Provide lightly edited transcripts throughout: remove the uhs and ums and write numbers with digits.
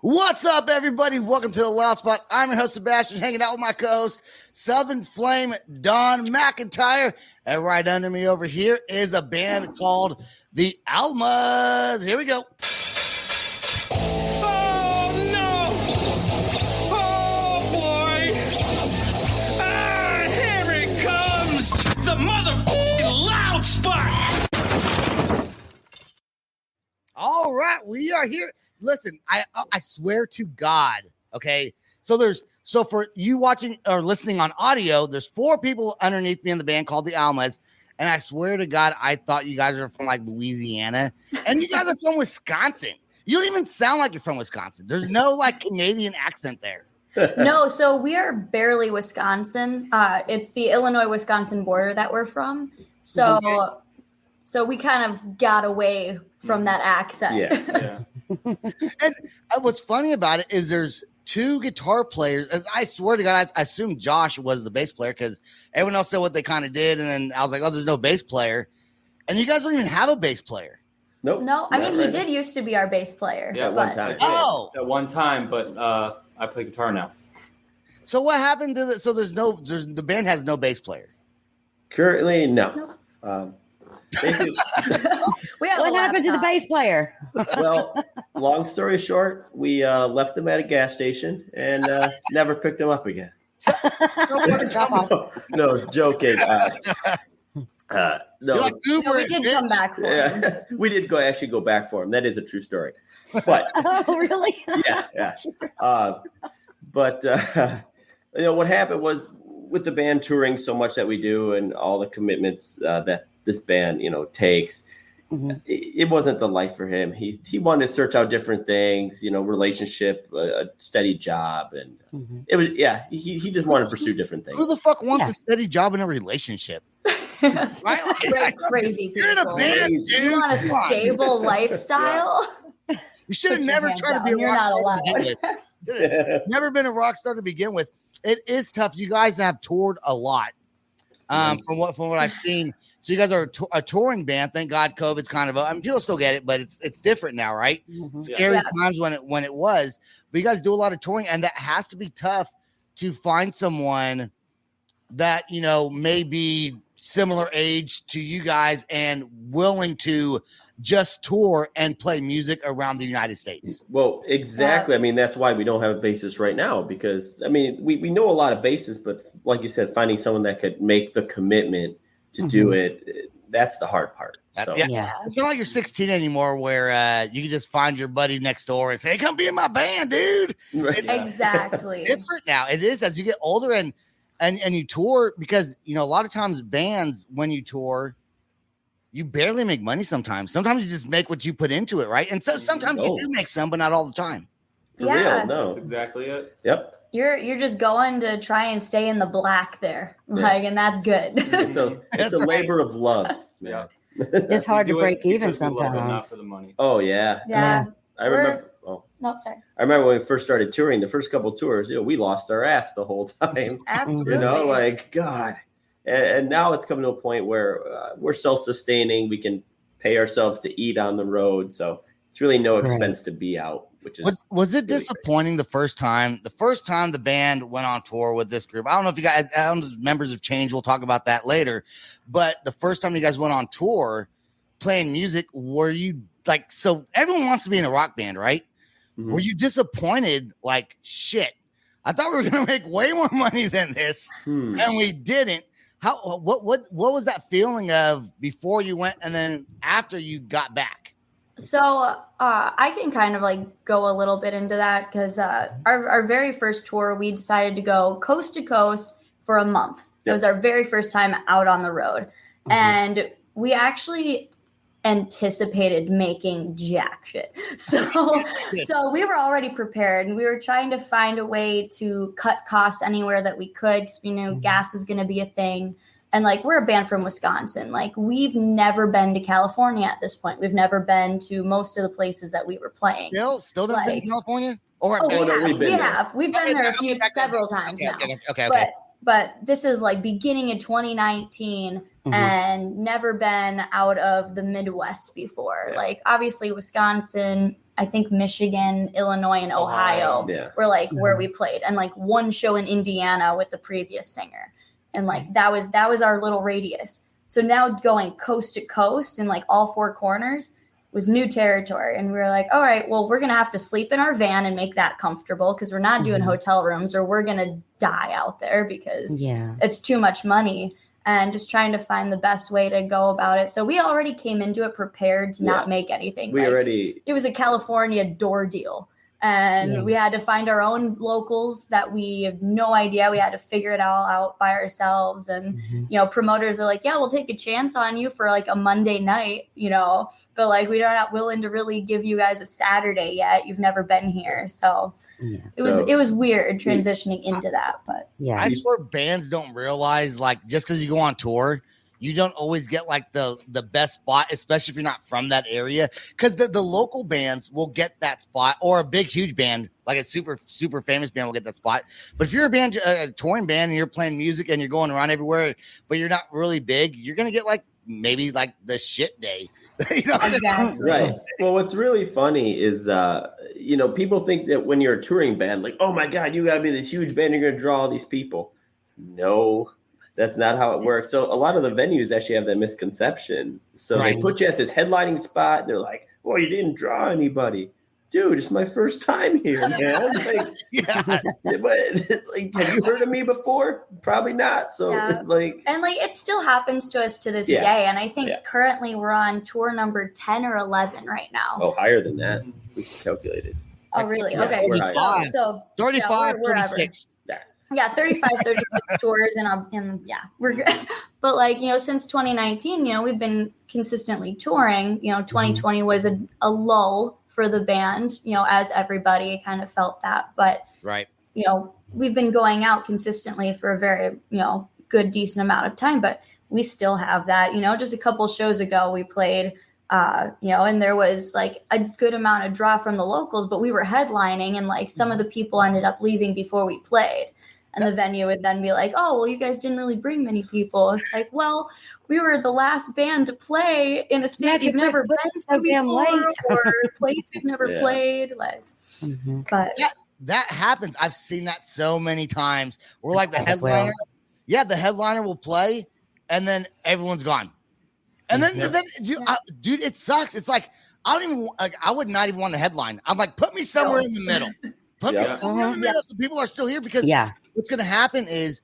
What's up, everybody? Welcome to the Loud Spot. I'm your host, Sebastian, hanging out with my co-host, Southern Flame, Don McIntyre. And right under me over here is a band called the Almas. Here we go. Oh, no! Oh, boy! Ah, here it comes! The motherfucking Loud Spot! All right, we are here. Listen, I swear to God, okay? So for you watching or listening on audio, there's 4 people underneath me in the band called the Almas, and I swear to God, I thought you guys are from like Louisiana, and you guys are from Wisconsin. You don't even sound like you're from Wisconsin. There's no like Canadian accent there. No, so we are barely Wisconsin. It's the Illinois-Wisconsin border that we're from. So, Okay. so we kind of got away from that accent. Yeah. And what's funny about it is there's 2 guitar players. As I swear to God, I assumed Josh was the bass player because everyone else said what they kind of did, and then I was like, "Oh, there's no bass player," and you guys don't even have a bass player. Nope. No, I mean, Right. he did used to be our bass player. Yeah, one time. Oh, At one time, but I play guitar now. so what happened to the? So the band has no bass player. Currently, no. Basically, We have What a happened to the laptop. bass player? well, long story short, we left them at a gas station and never picked them up again. No, joking. No, You're like Uber. No, we did come back for him. yeah, we did actually go back for him. That is a true story. But Oh, really? yeah. But what happened was with the band touring so much that we do and all the commitments that this band takes, it wasn't the life for him. He wanted to search out different things, relationship, a steady job, and it was he just wanted to pursue different things. Who the fuck wants Yeah. a steady job in a relationship? Right? Like, Crazy people. you're in a band, dude. You want a Come on. stable lifestyle? You should have Put your never hands tried to up. be a You're rock not star allowed. to begin with. Should've never been a rock star to begin with. It is tough. You guys have toured a lot, from what I've seen. So you guys are a touring band. Thank God, COVID's kind of. I mean, people still get it, but it's different now, right? Scary Yeah. times when it was. But you guys do a lot of touring, and that has to be tough to find someone that may be similar age to you guys and willing to just tour and play music around the United States. Well, exactly. I mean, that's why we don't have a bassist right now, because I mean, we know a lot of bassists, but like you said, finding someone that could make the commitment to do it, that's the hard part. So Yeah. It's not like you're 16 anymore where you can just find your buddy next door and say, "Hey, come be in my band, dude." It's Exactly. different now. It is as you get older and you tour, because a lot of times bands, when you tour, you barely make money sometimes. Sometimes you just make what you put into it, right? And so sometimes you do make some, but not all the time. For Yeah. real, no. That's exactly it. Yep. You're just going to try and stay in the black there. Yeah. And that's good. It's a That's a right. labor of love. Yeah. It's hard to Do it break even because we love it, not sometimes. for the money. Oh yeah. Yeah. I remember. Oh, No, sorry. I remember when we first started touring. The first couple tours, we lost our ass the whole time. Absolutely. Like God. And now it's coming to a point where we're self-sustaining. We can pay ourselves to eat on the road, so it's really no expense to be out. Which is Was it really disappointing the first time the band went on tour with this group? I don't know if you guys, I don't know if members have changed. We'll talk about that later. But the first time you guys went on tour playing music, were you like, so everyone wants to be in a rock band, right? Mhm. Were you disappointed? Like, shit, I thought we were going to make way more money than this, and we didn't. What was that feeling of before you went and then after you got back? So I can kind of like go a little bit into that because our very first tour, we decided to go coast to coast for a month. It was our very first time out on the road. And we actually anticipated making jack shit. So we were already prepared, and we were trying to find a way to cut costs anywhere that we could because we knew gas was going to be a thing. And like, we're a band from Wisconsin. Like, we've never been to California at this point. We've never been to most of the places that we were playing. Still never been to California? Or Oh, no, we've been there. We've been there several times now. Okay. But but this is like beginning of 2019 and never been out of the Midwest before. Like obviously Wisconsin, I think Michigan, Illinois, and Ohio were like where we played, and like one show in Indiana with the previous singer. And like that was our little radius. So now going coast to coast in like all four corners was new territory. And we were like, all right, well, we're going to have to sleep in our van and make that comfortable because we're not doing hotel rooms, or we're going to die out there because it's too much money, and just trying to find the best way to go about it. So we already came into it prepared to not make anything. It was a California door deal. And we had to find our own locals that we have no idea. We had to figure it all out by ourselves. And, promoters are like, yeah, we'll take a chance on you for like a Monday night, but like we're not willing to really give you guys a Saturday yet. You've never been here. So it was weird transitioning into that. But I swear bands don't realize, like, just because you go on tour, you don't always get like the best spot, especially if you're not from that area, because the local bands will get that spot, or a big, huge band, like a super, super famous band will get that spot. But if you're a touring band and you're playing music and you're going around everywhere, but you're not really big, you're going to get like maybe like the shit day. Exactly. Right. Well, what's really funny is, people think that when you're a touring band, like, oh my God, you got to be this huge band, you're going to draw all these people. No. That's not how it works. So a lot of the venues actually have that misconception. So they put you at this headlining spot, and they're like, well, you didn't draw anybody. Dude, it's my first time here, man. Like, but like, have you heard of me before? Probably not. So it still happens to us to this day. And I think currently we're on tour number 10 or 11 right now. Oh, higher than that. We calculated. Oh, really? Yeah, okay. So 35, 36. Yeah, 35, 36 tours, and we're good. But like, since 2019, we've been consistently touring. 2020 was a lull for the band, as everybody kind of felt that. But we've been going out consistently for a very, good, decent amount of time. But we still have that, just a couple shows ago we played, and there was like a good amount of draw from the locals, but we were headlining, and like some of the people ended up leaving before we played. And the venue would then be like, oh, well, you guys didn't really bring many people. It's like, well, we were the last band to play in a state you've never been to before, or a place we've never played. Like, but that happens. I've seen that so many times. We're like the headliner. Yeah, the headliner will play, and then everyone's gone. And then, dude, it sucks. It's like I would not even want to headline. I'm like, put me somewhere in the middle. Put me somewhere in the middle so people are still here, because what's going to happen is,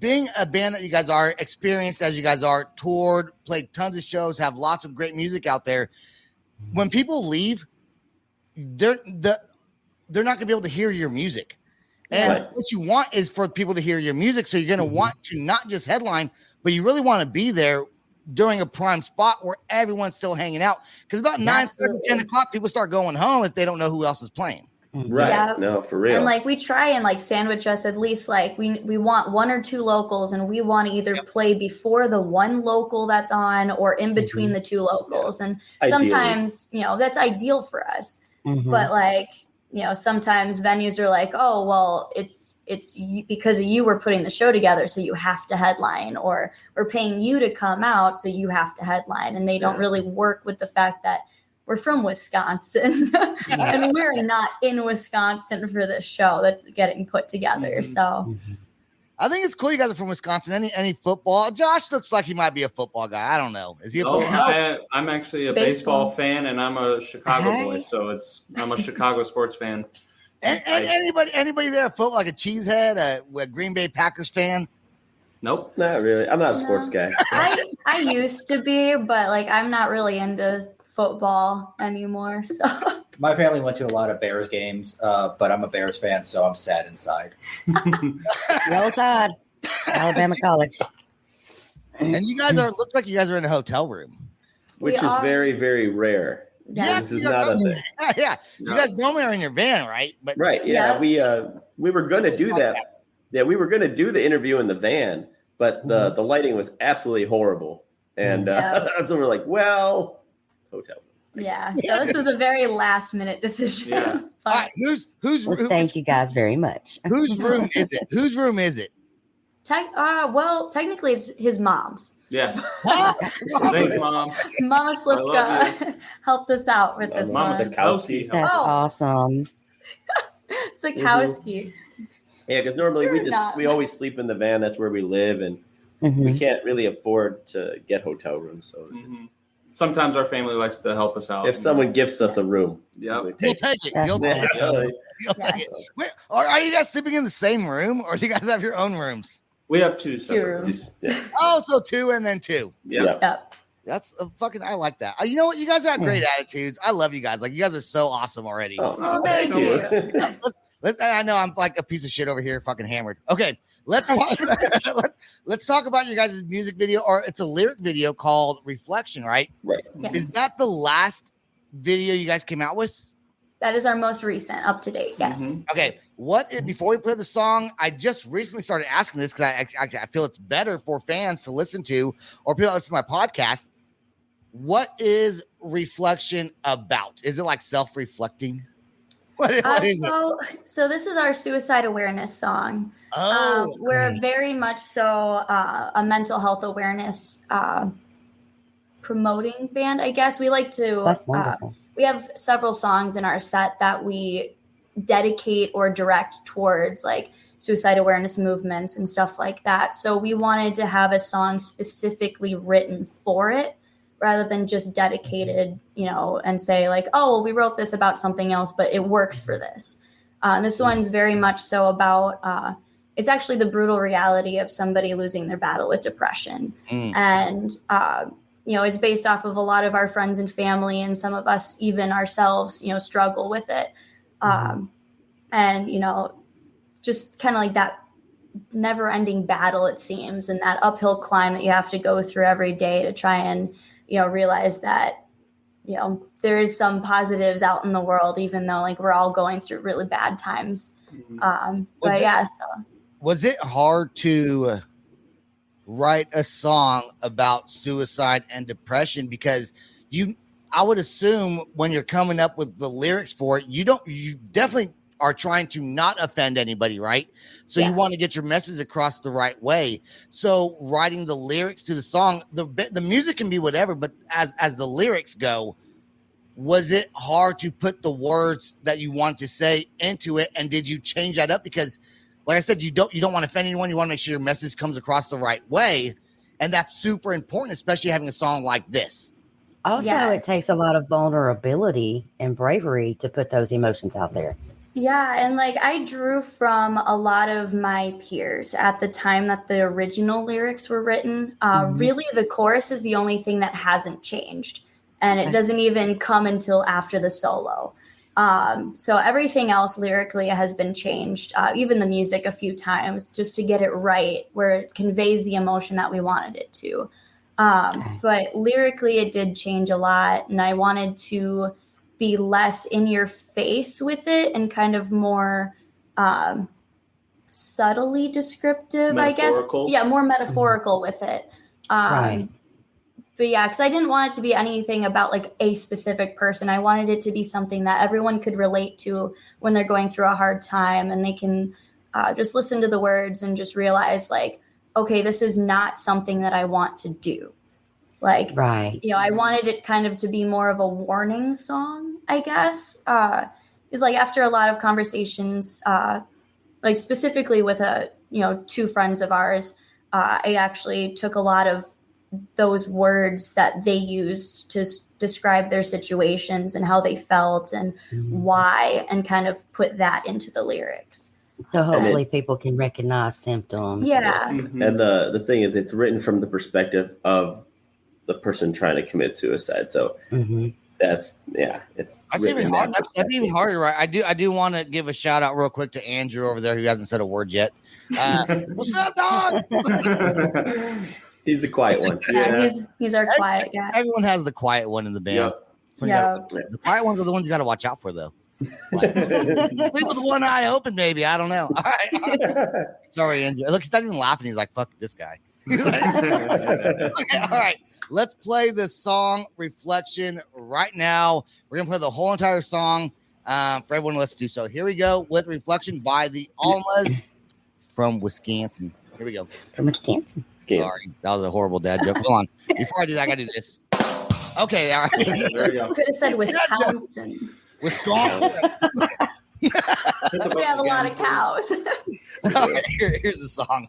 being a band that you guys are, experienced as you guys are, toured, played tons of shows, have lots of great music out there. When people leave, they're not going to be able to hear your music. And what you want is for people to hear your music. So you're going to want to not just headline, but you really want to be there during a prime spot where everyone's still hanging out. Because about 9:30, 10 o'clock, people start going home if they don't know who else is playing. Right. Yeah. No, for real. And like we try and like sandwich us at least, like we want one or two locals, and we want to either play before the one local that's on or in between the two locals. And sometimes, that's ideal for us. But like, sometimes venues are like, oh, well, it's because of you, we're putting the show together, so you have to headline, or we're paying you to come out, so you have to headline. And they don't really work with the fact that we're from Wisconsin and we're not in Wisconsin for this show that's getting put together. So I think it's cool you guys are from Wisconsin. Any football? Josh looks like he might be a football guy. I don't know. Is he a football guy? I'm actually a baseball fan, and I'm a Chicago boy, so I'm a Chicago sports fan. And anybody there like a cheesehead, a Green Bay Packers fan? Nope. Not really. I'm not a sports guy. I used to be, but like I'm not really into football anymore. So my family went to a lot of Bears games, but I'm a Bears fan, so I'm sad inside. Roll Tide, Alabama College. And you guys look like you guys are in a hotel room, which is very, very rare. Yes, this is not a thing. Yeah. You guys normally are in your van, right? But yeah. We were going to do that. Yeah, we were going to do the interview in the van, but the lighting was absolutely horrible, and so we're like, well, hotel. Yeah, so this was a very last minute decision. Yeah. All right, who's thank you guys very much. Whose room is it? Whose room is it? Technically, it's his mom's. Yeah. Thanks, Mom. Mama I Slipka helped us out with this Mama one. Zakowski. That's Oh. awesome. Sikowski. Yeah, because normally You're not. we always sleep in the van. That's where we live, and Mhm. we can't really afford to get hotel rooms. So Mhm. Sometimes our family likes to help us out. if someone gifts us a room, Yep. we You'll take take it. That's You'll it. take it. Yeah, You'll take Yes. it. Wait, are you guys sleeping in the same room, or do you guys have your own rooms? We have two separate rooms. rooms. just- yeah. Oh, so 2 and then 2. Yep. Yep. That's a fucking. I like that. You know what? You guys got great attitudes. I love you guys. Like you guys are so awesome already. Oh, thank you. I know I'm like a piece of shit over here, fucking hammered. Okay, let's talk about your guys' music video, or it's a lyric video called "Reflection," right? Right. Yes. Is that the last video you guys came out with? That is our most recent, up to date. Yes. Mhm. Okay, before we play the song, I just recently started asking this because I feel it's better for fans to listen to, or people that listen to my podcast. What is Reflection about? Is it like self-reflecting? What is it? So this is our suicide awareness song. Oh, We're great. very much so a mental health awareness promoting band, I guess. We like to. That's wonderful. We have several songs in our set that we dedicate or direct towards like suicide awareness movements and stuff like that. So we wanted to have a song specifically written for it, rather than just dedicated, and say like, oh, well, we wrote this about something else, but it works for this. This one's very much so about, it's actually the brutal reality of somebody losing their battle with depression. And, it's based off of a lot of our friends and family, and some of us, even ourselves, struggle with it. And, just kind of like that never ending battle, it seems, and that uphill climb that you have to go through every day to try and, realize that, there is some positives out in the world, even though like we're all going through really bad times. But yeah, so. Was it hard to write a song about suicide and depression? Because I would assume when you're coming up with the lyrics for it, you definitely are trying to not offend anybody, right? So you want to get your message across the right way. So writing the lyrics to the song, the music can be whatever, but as the lyrics go, was it hard to put the words that you wanted to say into it? And did you change that up? Because like I said, you don't want to offend anyone. You want to make sure your message comes across the right way. And that's super important, especially having a song like this. Also, Yes. it takes a lot of vulnerability and bravery to put those emotions out there. Yeah, and like I drew from a lot of my peers at the time that the original lyrics were written. Really, the chorus is the only thing that hasn't changed, and it doesn't even come until after the solo. So everything else lyrically has been changed, even the music a few times, just to get it right where it conveys the emotion that we wanted it to. But lyrically, it did change a lot, and I wanted to be less in your face with it and kind of more subtly descriptive, I guess. Metaphorical? Yeah, more metaphorical with it. Right. But yeah, because I didn't want it to be anything about like a specific person. I wanted it to be something that everyone could relate to when they're going through a hard time, and they can just listen to the words and just realize like, okay, this is not something that I want to do. Like, Right. I wanted it kind of to be more of a warning song, I guess. Is like after a lot of conversations, like specifically with two friends of ours, I actually took a lot of those words that they used to describe their situations and how they felt and why, and kind of put that into the lyrics. So hopefully people can recognize symptoms. Yeah. And the thing is, it's written from the perspective of the person trying to commit suicide. So that's it's. That's even hard. That's even harder, right? I do want to give a shout out real quick to Andrew over there who hasn't said a word yet. What's up, dog? He's the quiet one. Yeah, he's our quiet guy. Everyone has the quiet one in the band. Yeah. The quiet ones are the ones you got to watch out for, though. Sleep with one eye open, maybe. I don't know. All right. Sorry, Andrew. Look, he's not even laughing. He's like, "Fuck this guy." Okay, all right. Let's play the song Reflection right now. We're going to play the whole entire song for everyone to listen to. So here we go with Reflection by the Almas from Wisconsin. Here we go. From Wisconsin. Sorry, that was a horrible dad joke. Hold on. Before I do that, I got to do this. Okay, all right. There you go. Could have said Wisconsin. Wisconsin. We have a lot of cows. All right, here's the song.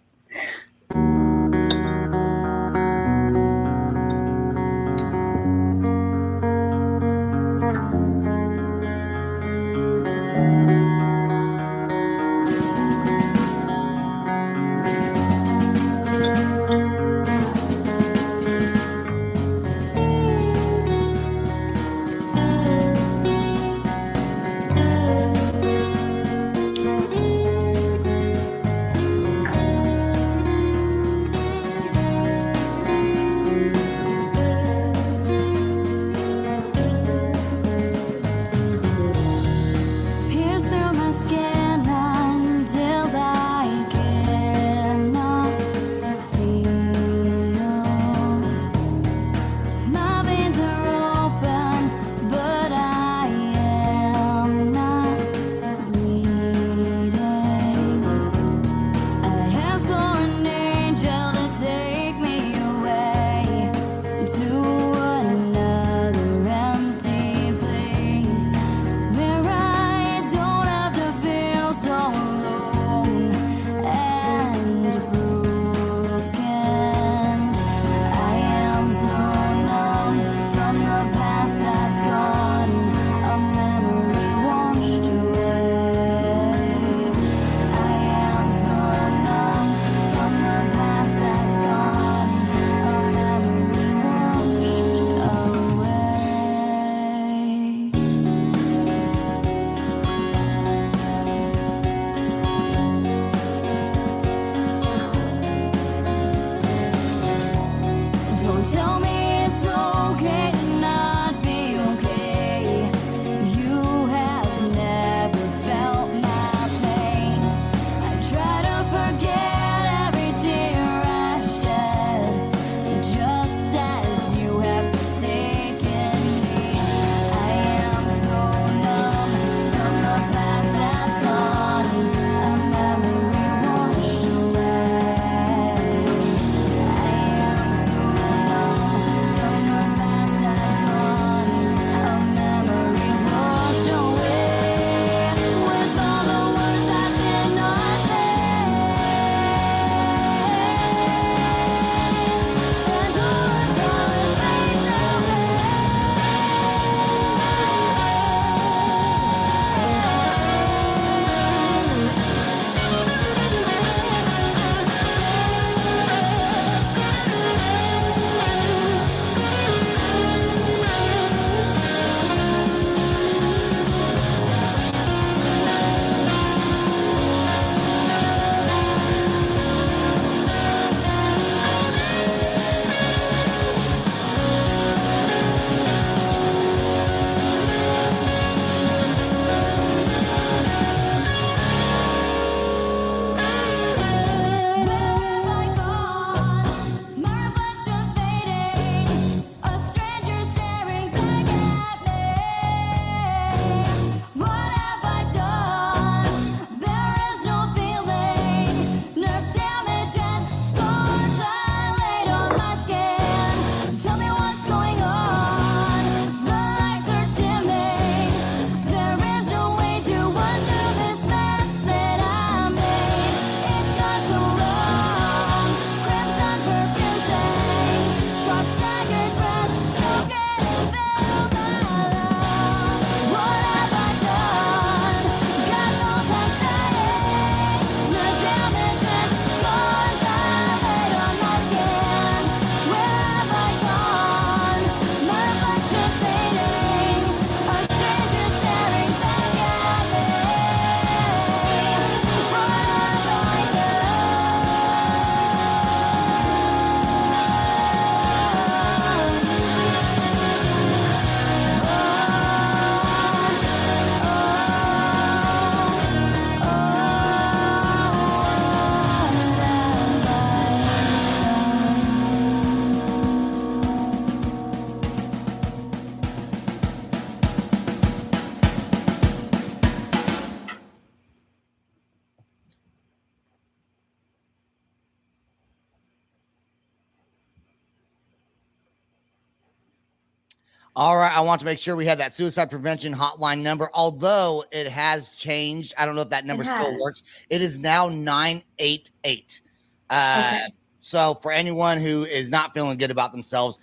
All right, I want to make sure we have that suicide prevention hotline number, although it has changed. I don't know if that number still works. It is now 988. Okay. So for anyone who is not feeling good about themselves,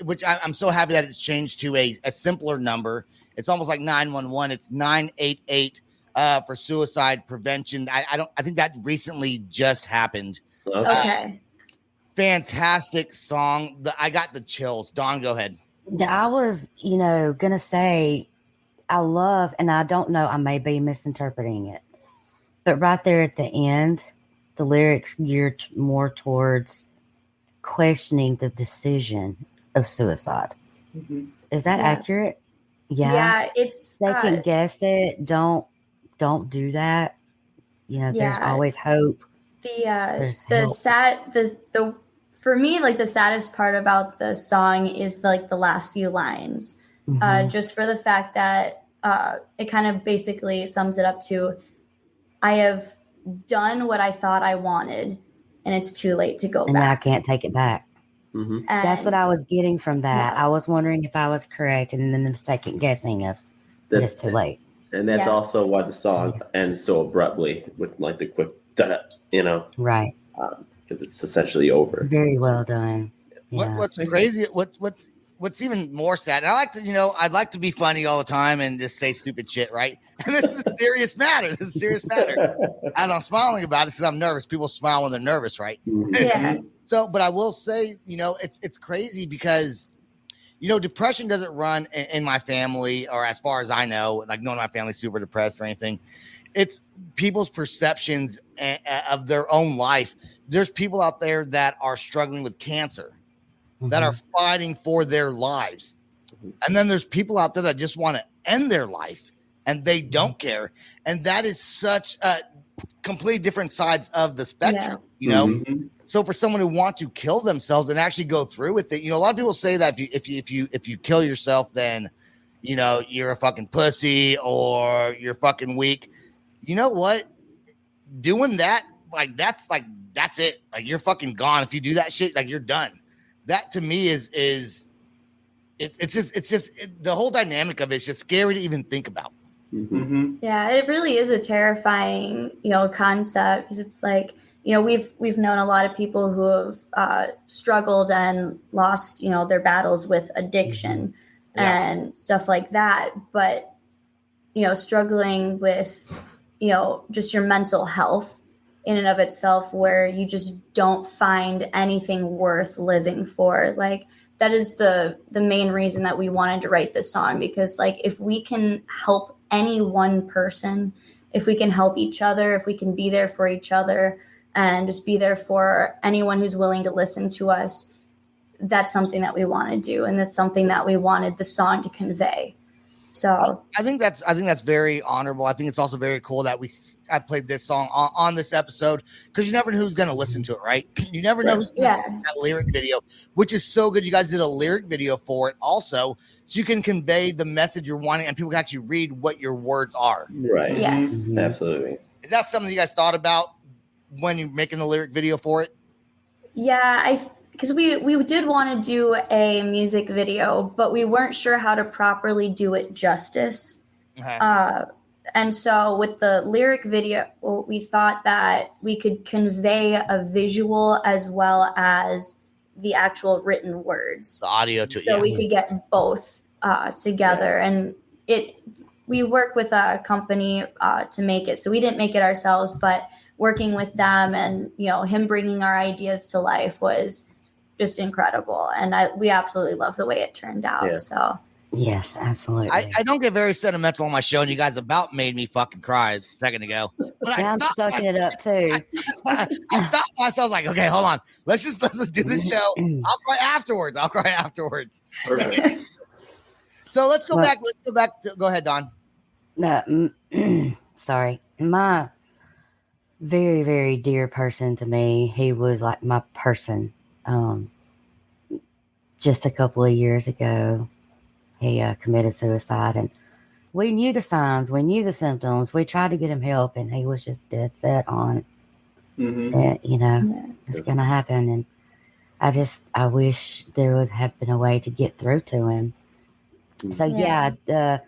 which I'm so happy that it's changed to a simpler number. It's almost like 911. It's 988 for suicide prevention. I think that recently just happened. Okay. Fantastic song. I got the chills. Dawn, go ahead. I was, gonna say I love, and I don't know, I may be misinterpreting it, but right there at the end, the lyrics geared more towards questioning the decision of suicide. Mm-hmm. Is that accurate? Yeah, it's second guess it. Don't do that. There's always hope. For me, like the saddest part about the song is like the last few lines, just for the fact that it kind of basically sums it up to, I have done what I thought I wanted, and it's too late to go back. Now I can't take it back. Mm-hmm. That's what I was getting from that. I was wondering if I was correct, and then the second guessing of that it's too late. And that's also why the song ends so abruptly with like the quick, right. Because it's essentially over. Very well done. Yeah. What's crazy? What's even more sad? And I like to, I'd like to be funny all the time and just say stupid shit, right? And this is a serious matter. This is a serious matter. And I'm smiling about it because I'm nervous. People smile when they're nervous, right? Yeah. So, but I will say, it's crazy because, depression doesn't run in my family, or as far as I know, like none of my family's super depressed or anything. It's people's perceptions of their own life. There's people out there that are struggling with cancer, that are fighting for their lives. And then there's people out there that just want to end their life and they don't care. And that is such completely different sides of the spectrum, So for someone who wants to kill themselves and actually go through with it, a lot of people say that if you kill yourself, then, you're a fucking pussy or you're fucking weak. You know what? Doing that, that's it. Like, you're fucking gone. If you do that shit, like, you're done. That to me is the whole dynamic of it is just scary to even think about. Mm-hmm. Yeah, it really is a terrifying, concept, because it's like, we've known a lot of people who have struggled and lost, their battles with addiction and stuff like that. But, struggling with, just your mental health in and of itself, where you just don't find anything worth living for. Like, that is the main reason that we wanted to write this song, because like, if we can help any one person, if we can help each other, if we can be there for each other and just be there for anyone who's willing to listen to us, that's something that we want to do. And that's something that we wanted the song to convey. So I think that's very honorable. I think it's also very cool that I played this song on this episode, because you never know who's going to listen to it, right? You never know who's going to see that lyric video, which is so good. You guys did a lyric video for it also, so you can convey the message you're wanting and people can actually read what your words are. Right. Yes. Mm-hmm. Absolutely. Is that something you guys thought about when you're making the lyric video for it? Yeah, because we did want to do a music video, but we weren't sure how to properly do it justice. And so with the lyric video, we thought that we could convey a visual as well as the actual written words. The audio to so we could get both together. And we work with a company to make it. So we didn't make it ourselves, but working with them and, him bringing our ideas to life was just incredible. And we absolutely love the way it turned out. Yeah. So yes, absolutely. I don't get very sentimental on my show, and you guys about made me fucking cry a second ago. But I'm sucking it up too. I stopped myself, like, okay, hold on. Let's just do this show. I'll cry afterwards. Perfect. So let's go back. Go ahead, Don. No, sorry. My very, very dear person to me. He was like my person. Just a couple of years ago, he committed suicide, and we knew the signs, we knew the symptoms. We tried to get him help, and he was just dead set on it. It's gonna happen. And I wish there would have been a way to get through to him. So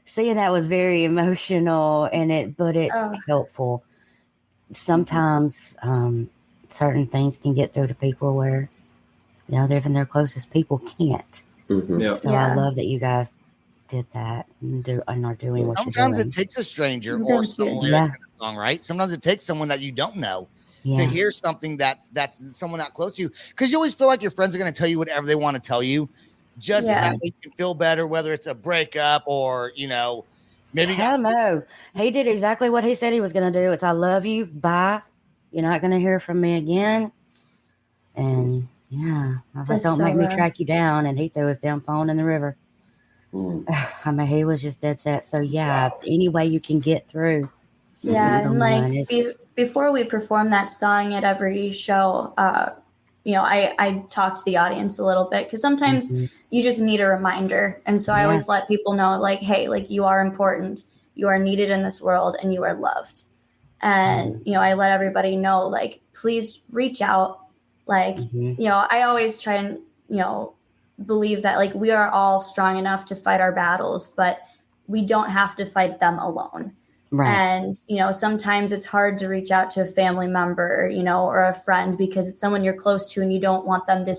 seeing that was very emotional, but it's helpful. Sometimes certain things can get through to people where even their closest people can't. So I love that you guys did that and are doing what Sometimes you're doing. it takes a stranger or someone in a song, right? Sometimes it takes someone that you don't know to hear something that's someone not close to you, because you always feel like your friends are going to tell you whatever they want to tell you, just so that you can feel better, whether it's a breakup or maybe. Hell no, he did exactly what he said he was going to do. It's I love you, bye. You're not going to hear from me again. And I was like, don't make me track you down. And he threw his damn phone in the river. I mean, he was just dead set. So any way you can get through. And like before we perform that song at every show, I talk to the audience a little bit, because sometimes you just need a reminder. And so I always let people know, like, hey, like, you are important, you are needed in this world, and you are loved. And, I let everybody know, like, please reach out. Like, I always try and, believe that, like, we are all strong enough to fight our battles, but we don't have to fight them alone. Right. And, sometimes it's hard to reach out to a family member, or a friend, because it's someone you're close to and you don't want them to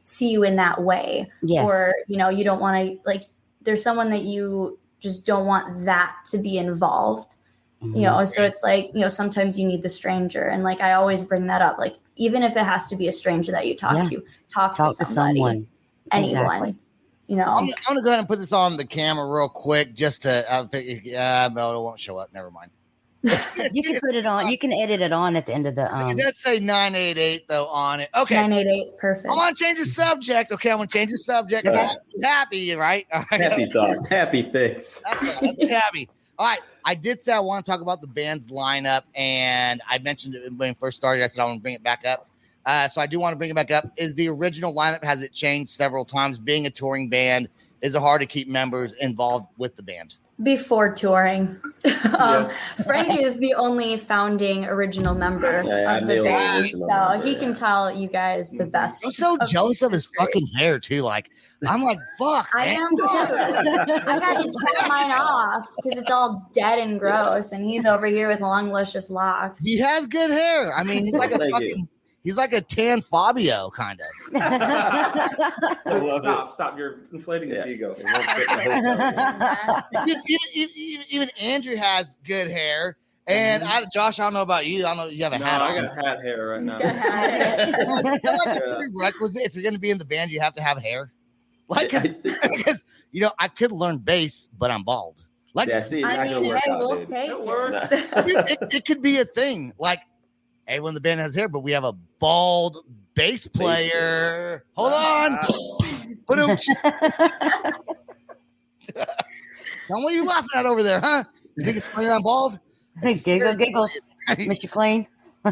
see you in that way. Yes. Or, you don't want to, like, there's someone that you just don't want that to be involved. So it's like, sometimes you need the stranger. And like, I always bring that up, like, even if it has to be a stranger that you talk to, talk to somebody, anyone, exactly. I'm going to go ahead and put this on the camera real quick, just to, no, it won't show up. Never mind. You can put it on. You can edit it on at the end of the. It does say 988 though on it. Okay. 988, perfect. I want to change the subject. Okay, I want to change the subject. Happy, right? Happy thoughts, happy things. Happy. All right. I did say I want to talk about the band's lineup, and I mentioned it when it first started. I said I want to bring it back up. So I do want to bring it back up. Is the original lineup, has it changed several times? Being a touring band, is it hard to keep members involved with the band? Before touring. Frank is the only founding original member of the band, so he can tell you guys the best. I'm so jealous of his fucking hair too. Like, I'm like, fuck. I am too. I had to cut mine off because it's all dead and gross, and he's over here with long, luscious locks. He has good hair. I mean, he's like a fucking. He's like a tan Fabio, kind of. Stop. You're inflating his ego. Even Andrew has good hair. And Josh, I don't know about you. I don't know you have a hat on. I got hat hair right now. Prerequisite, if you're going to be in the band, you have to have hair. Like, because, I could learn bass, but I'm bald. Like, we'll take it. It could be a thing. Like, everyone in the band has hair, but we have a bald bass player. Hold on. What are you laughing at over there, huh? You think it's funny I'm bald? Giggles, Mr. Clean. I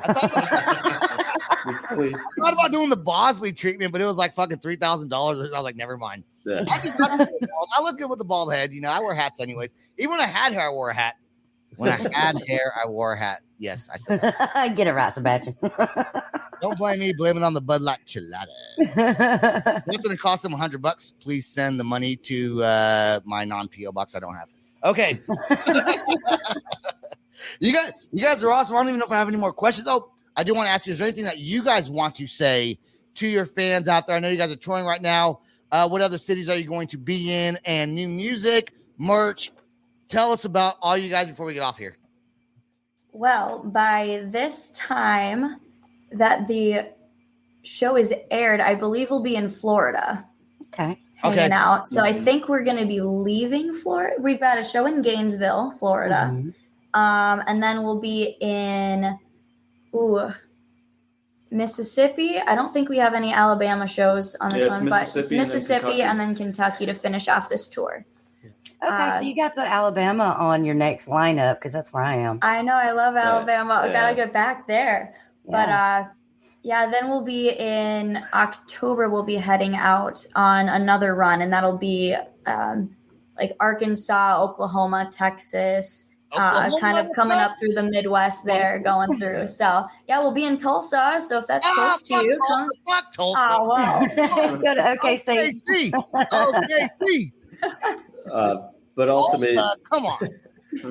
thought about doing the Bosley treatment, but it was like fucking $3,000. I was like, never mind. Yeah. I look good with the bald head. I wear hats anyways. Even when I had hair, I wore a hat. When I had hair, I wore a hat. Yes, I said that. Get it right, Sebastian. Don't blame me. Blame it on the Bud Light Chilada. What's going to cost them $100? Please send the money to my non-PO box I don't have. Okay. You guys are awesome. I don't even know if I have any more questions. Oh, I do want to ask you, is there anything that you guys want to say to your fans out there? I know you guys are touring right now. What other cities are you going to be in? And new music, merch. Tell us about all you guys before we get off here. Well, by this time that the show is aired, I believe we'll be in Florida. Hanging out. So I think we're going to be leaving Florida. We've got a show in Gainesville, Florida. Mm-hmm. And then we'll be in Mississippi. I don't think we have any Alabama shows on this one, but it's Mississippi and then Kentucky to finish off this tour. Okay, so you got to put Alabama on your next lineup because that's where I am. I know. I love Alabama. I got to get back there. Yeah. But, then we'll be in October. We'll be heading out on another run, and that'll be like Arkansas, Oklahoma, Texas, kind of coming up through the Midwest there, going through. So, we'll be in Tulsa. So if that's close to you, come. Fuck Tulsa. Oh, wow. Go to OKC. OKC. But ultimately, come on.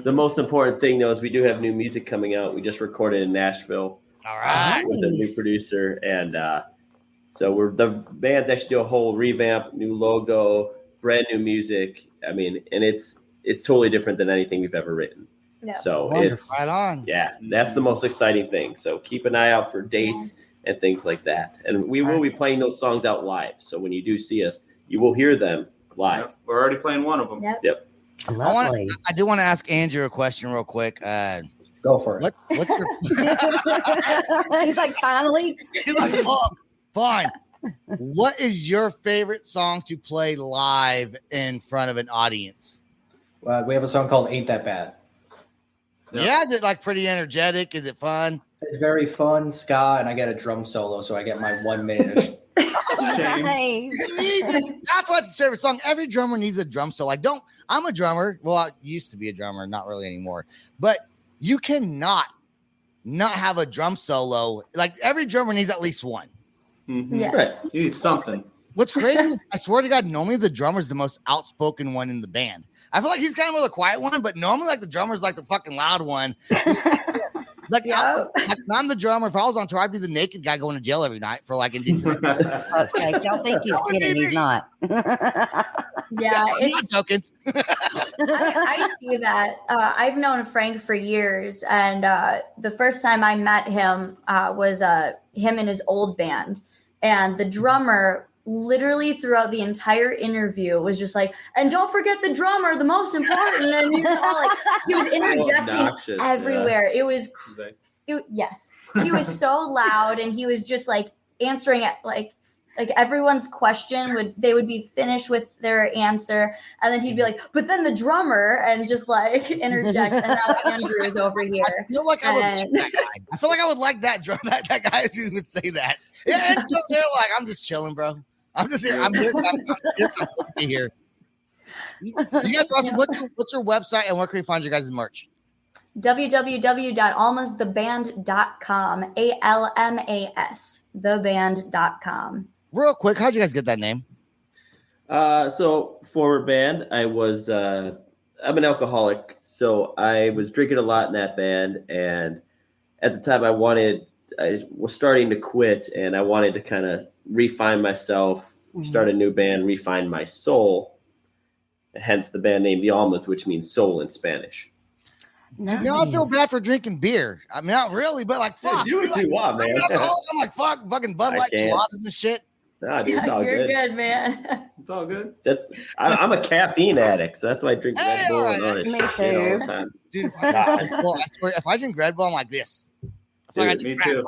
the most important thing though is we do have new music coming out. We just recorded in Nashville. All right. With a new producer, and so the band's actually do a whole revamp, new logo, brand new music. I mean, and it's totally different than anything we've ever written. Yeah. So Wonderful. it's Right on. Yeah, that's the most exciting thing. So keep an eye out for dates and things like that. And we will be playing those songs out live. So when you do see us, you will hear them live. Yep. We're already playing one of them. Yep. Lovely. I do want to ask Andrew a question real quick. Go for it. What's your He's like, finally. He's like, fuck, fine. What is your favorite song to play live in front of an audience? We have a song called "Ain't That Bad." Yeah, is it like pretty energetic? Is it fun? It's very fun, ska, and I get a drum solo, so I get my 1 minute of Nice. That's why it's his favorite song. Every drummer needs a drum solo. I'm a drummer. Well, I used to be a drummer, not really anymore. But you cannot not have a drum solo. Like every drummer needs at least one. Mm-hmm. Yes. Right. You need something. What's crazy is, I swear to God, normally the drummer's the most outspoken one in the band. I feel like he's kind of the quiet one, but normally like the drummer's like the fucking loud one. Like, I'm the drummer. If I was on tour, I'd be the naked guy going to jail every night for like indecent. Okay, don't think he's kidding. He's not. Yeah, I'm not joking. I see that. I've known Frank for years, and the first time I met him was him and his old band, and the drummer literally throughout the entire interview was just like, and don't forget the drummer, the most important. And he was interjecting everywhere. Yeah. It was, yes, he was so loud, and he was just like answering it like everyone's question they would be finished with their answer, and then he'd be like, but then the drummer, and just like interject. And now Andrew is over here. I feel like I would like that guy. I feel like I would like that drum that guy who would say that. Yeah, and they're like, I'm just chilling, bro. I'm just here. I'm here. I'm here. You guys, what's your website, and where can we find your guys' merch? www.almastheband.com. ALMAS theband.com. Real quick, how'd you guys get that name? So former band, I'm an alcoholic, so I was drinking a lot in that band, and at the time I was starting to quit, and I wanted to kind of refine myself, start a new band, refine my soul. Hence the band name The Almas, which means soul in Spanish. Nice. Now I feel bad for drinking beer. I mean, not really, but like, fuck. Do what you want, man. I'm like, fuck, fucking Bud Light gelatos and shit. Nah, dude, it's all You're good. good, man. It's all good. I'm a caffeine addict, so that's why I drink Red Bull and all this Me shit too. all the time. Dude, I swear, if I drink Red Bull, I'm like this. Dude, me too.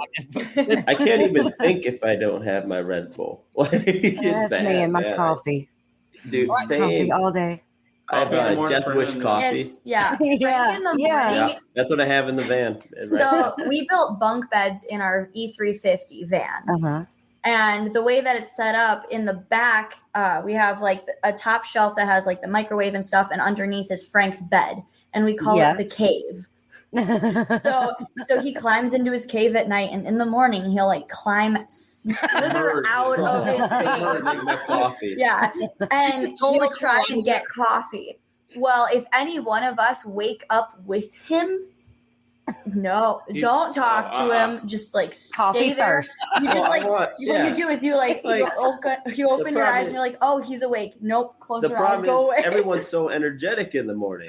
I can't even think if I don't have my Red Bull. Like, That's bad, me and my man. coffee. Dude, Coffee same. all day. I have Coffee in the morning Death for Wish him. coffee. It's, yeah. Yeah, In the yeah. morning. Yeah, that's what I have in the van. So we built bunk beds in our E350 van. Uh-huh. And the way that it's set up in the back, we have like a top shelf that has like the microwave and stuff, and underneath is Frank's bed, and we call it the cave. So he climbs into his cave at night, and in the morning he'll like slither out of his cave. Yeah, and he'll try and get coffee. Well, if any one of us wake up with him, no, don't talk to him. Just like Coffee stay there. first. You just like what you do is you open your eyes and you're like, oh, he's awake. Nope, close your eyes, go away. Everyone's so energetic in the morning.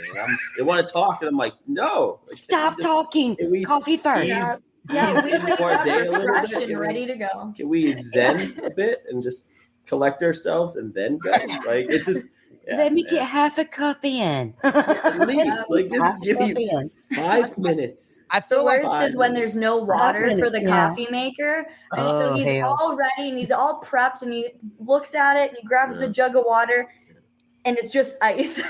They want to talk, and I'm like, no, Stop talking. Coffee first. Yeah, we wake before up a day a little refreshed bit, and ready to go. Can we zen a bit and just collect ourselves and then go? Like, it's just. Yeah, Let me get half a cup in. At least, like, just give you 5 minutes. I The feel like worst is when there's no water for the coffee maker. And so he's all ready and he's all prepped, and he looks at it and he grabs the jug of water, and it's just ice.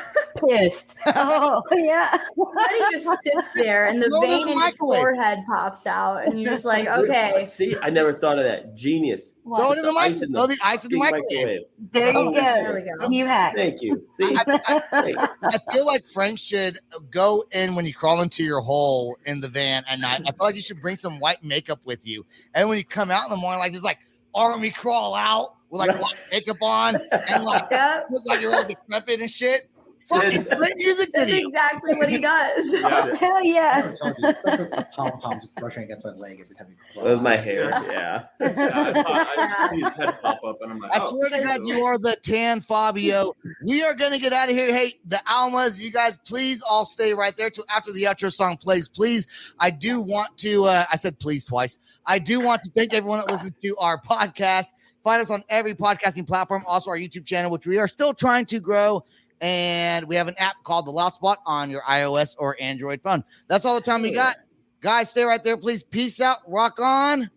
Pissed. Oh, yeah. Then he just sits there, and the vein in his forehead pops out, and you're just like, okay. See, I never thought of that. Genius. Throw it in the microwave. Throw the ice in the microwave. There you go. There we go. New hack. Thank you. See, I feel like Frank should go in when you crawl into your hole in the van at night. I feel like you should bring some white makeup with you, and when you come out in the morning, like just like army crawl out with like white makeup on and like look like you're all decrepit and shit. fucking great music That's video. exactly what he does. Yeah. Hell yeah. The pom-poms brushing against my leg every time you With my hair, yeah. I see his head pop up, and I'm like, I oh, swear to God, so- you are the tan Fabio. We are going to get out of here. Hey, the Almas, you guys, please all stay right there till after the outro song plays. Please, I do want to, I said please twice. I do want to thank everyone that listens to our podcast. Find us on every podcasting platform, also our YouTube channel, which we are still trying to grow. And we have an app called The Loud Spot on your iOS or Android phone. That's all the time we got. Guys, stay right there, please. Peace out. Rock on.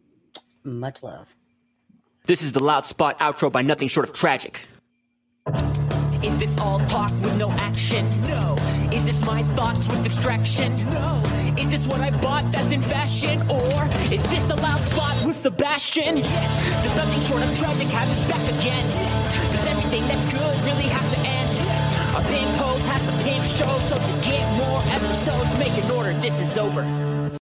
Much love. This is the Loud Spot outro by Nothing Short of Tragic. Is this all talk with no action? No. Is this my thoughts with distraction? No. Is this what I bought that's in fashion? Or is this the Loud Spot with Sebastian? Yes. Does Nothing Short of Tragic have his back again? Yes. Does everything that's good really have to end? Our pimp host has the pimp show, so to get more episodes, make an order, this is over.